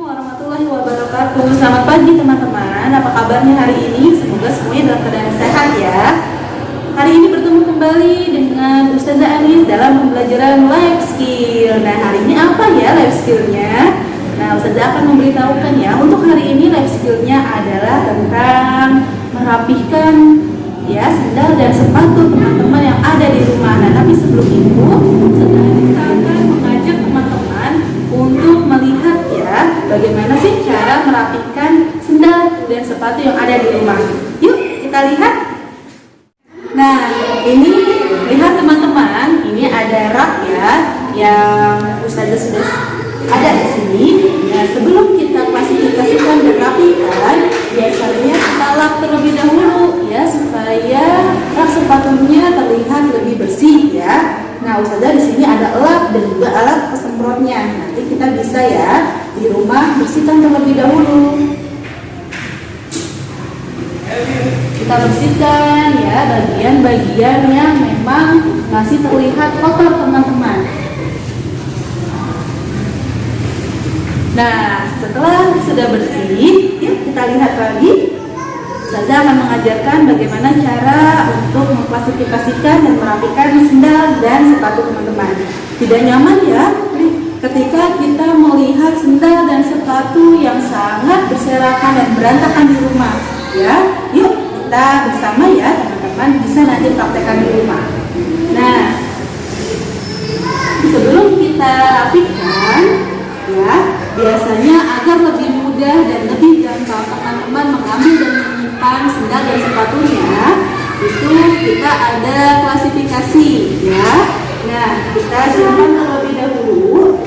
Warahmatullahi wabarakatuh. Selamat pagi teman-teman. Apa kabarnya hari ini? Semoga semuanya dalam keadaan sehat ya. Hari ini bertemu kembali dengan Ustazah Anis dalam pembelajaran life skill. Nah, hari ini apa ya life skillnya? Nah, Ustazah akan memberitahukan ya. Untuk hari ini life skillnya adalah tentang merapihkan ya sendal dan sepatu teman-teman yang ada di rumah. Nah, tapi sebelum itu, Ustazah Anis akan mengajak teman-teman untuk melihat ya bagaimana sih cara merapihkan sendal dan sepatu yang ada di rumah. Yuk kita lihat. Nah, ini lihat teman-teman, ini ada rak ya yang Ustazah sudah ada di sini. Nah, sebelum kita klasifikasikan dan rapikan, biasanya kita lap terlebih dahulu ya supaya rak sepatunya terlihat lebih bersih ya. Nah, Ustazah di sini ada lap dan juga alat pesemprotnya. Nanti kita bisa ya di rumah bersihkan terlebih dahulu. Kita bersihkan ya bagian-bagian yang memang masih terlihat kotor teman-teman. Nah, setelah sudah bersih, yuk kita lihat lagi. Ustazah akan mengajarkan bagaimana cara untuk mengklasifikasikan dan merapikan sendal dan sepatu teman-teman. Tidak nyaman ya ketika kita melihat sendal dan sepatu yang sangat berserakan dan berantakan di rumah ya. Yuk kita bersama ya teman-teman bisa nanti praktekkan di rumah. Nah, sebelum kita rapikan ya, biasanya agar lebih mudah dan lebih gampang teman-teman mengambil dan menyimpan sendal dan sepatunya, itu kita ada klasifikasi ya. Nah, kita simpan terlebih dahulu.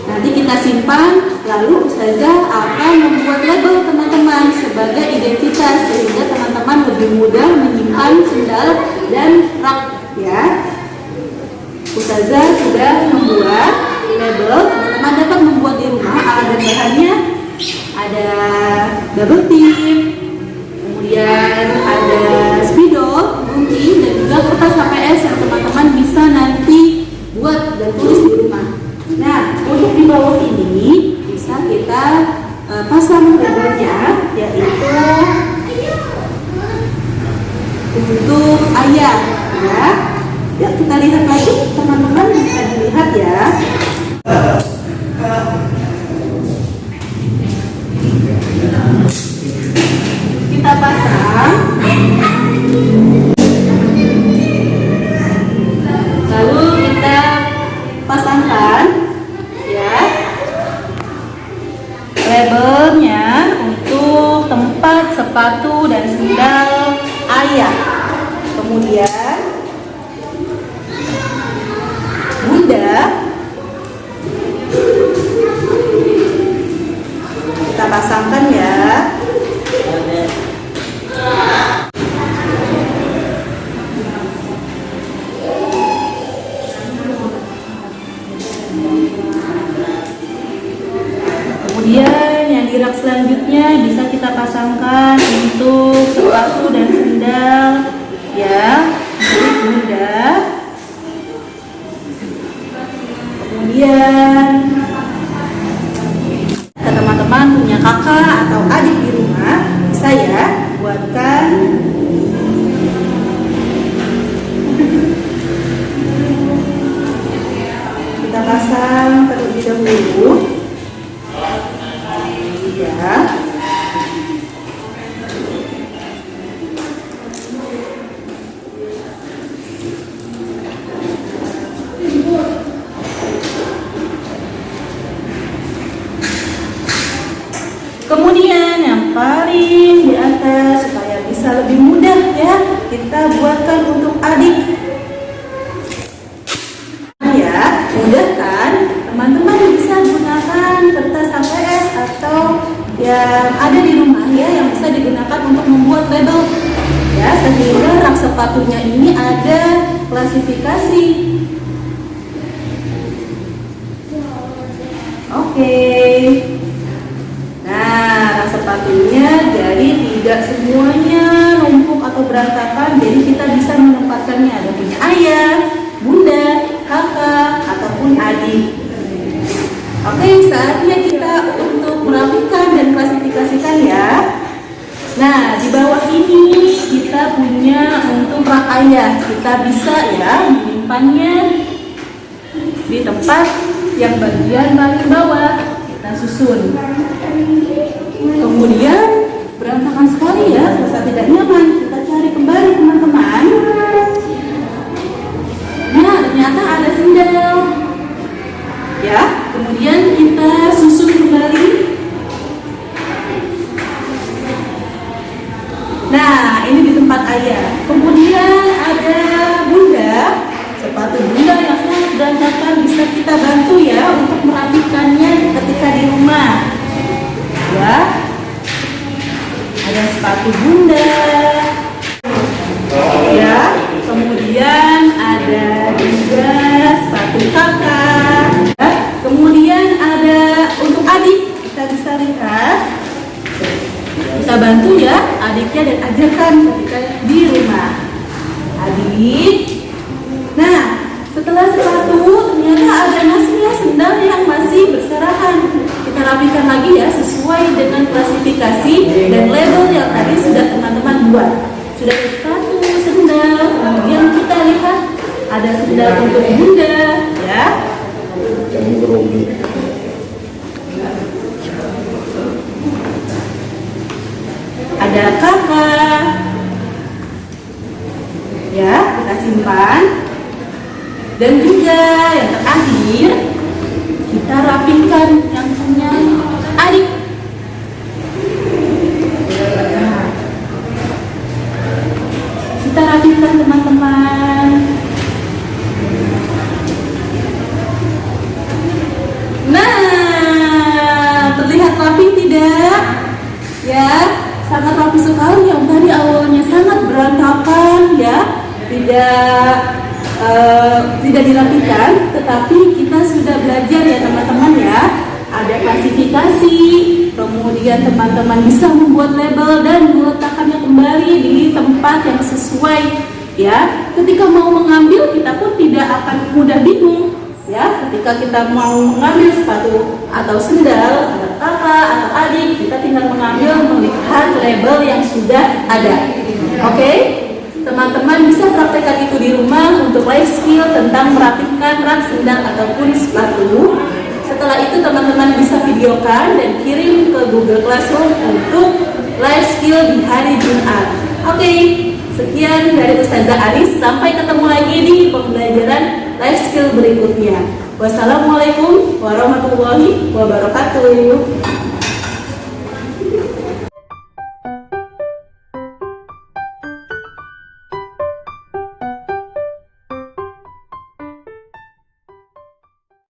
Nanti kita simpan, lalu Ustazah akan membuat label teman-teman sebagai identitas sehingga teman-teman lebih mudah menyimpan sendal dan rak ya. Ustazah sudah membuat label, teman-teman dapat membuat di rumah. Alat dan bahannya ada double tip, kemudian ada spidol, gunting, dan juga kertas HPS yang teman-teman bisa nanti buat dan tulis di rumah. Nah, untuk di bawah ini bisa kita pasang labelnya, yaitu untuk ayah ya. Ya, kita lihat lagi teman-teman, bisa dilihat ya. Kita pasang, lalu kita pasangkan ya labelnya untuk tempat sepatu dan sendal ayah. Kemudian bunda kita pasangkan ya. Kemudian yang di rak selanjutnya bisa kita pasangkan untuk sepatu dan sendal ya, untuk bunda. Kemudian teman-teman punya kakak atau adik di rumah, bisa ya buatkan kita pasang terlebih dahulu ya. Kemudian yang paling di atas supaya bisa lebih mudah ya, kita buatkan untuk adik. Ya, mudah kan? Teman-teman bisa gunakan kertas HPS atau yang ada di rumah ya, yang bisa digunakan untuk membuat label ya, sehingga rak sepatunya ini ada klasifikasi. Oke. Nah, rak sepatunya jadi tidak semuanya numpuk atau berantakan, jadi kita bisa menempatkannya ada punya ayah, bunda, kakak, ataupun adik. Oke, saatnya kita untuk merapikan dan klasifikasikan ya. Nah, di bawah ini kita punya untuk rak ayah. Kita bisa ya menyimpannya di tempat yang bagian paling bawah. Kita susun. Kemudian berantakan sekali ya, terasa tidak nyaman. Kita cari kembali teman-teman. Nah, ternyata ada sendal. Ya, kemudian kita susun kembali. Nah, ini di tempat ayah. Kemudian ada bunda, sepatu bunda yang sangat berantakan, bisa kita bantu ya untuk merapikannya ketika di rumah. Ya, ada sepatu bunda. Ya, kemudian ada juga sepatu kakak. Ya, kemudian ada untuk adik, kita bisa lihat. Kita bantu ya adiknya dan ajarkan ketika di rumah. Adik. Nah, setelah sepatu ternyata ada masih sendal yang masih berserahan. Kita rapikan lagi ya sesuai dengan klasifikasi dan label yang tadi sudah teman-teman buat. Sudah ada sepatu, sendal, kemudian kita lihat ada sendal untuk bunda ya. Ada kakak ya, kita simpan. Dan juga yang terakhir kita rapikan yang punya adik. Kita rapikan teman-teman. Nah, terlihat rapi tidak? Ya, sangat rapi sekali. Yang tadi awalnya sangat berantakan ya, tidak dirapikan, tetapi kita sudah belajar ya teman-teman ya. Ada klasifikasi, kemudian teman-teman bisa membuat label dan meletakkannya kembali di tempat yang sesuai ya. Ketika mau mengambil kita pun tidak akan mudah bingung ya. Ketika kita mau mengambil sepatu atau sendal atau kakak atau adik, kita tinggal mengambil melihat label yang sudah ada. Oke? Teman-teman bisa praktekkan itu di rumah untuk life skill tentang merapikan rak sendal ataupun sepatu. Setelah itu teman-teman bisa videokan dan kirim ke Google Classroom untuk life skill di hari Jumat. Oke, sekian dari Ustazah Anis. Sampai ketemu lagi di pembelajaran life skill berikutnya. Wassalamualaikum warahmatullahi wabarakatuh.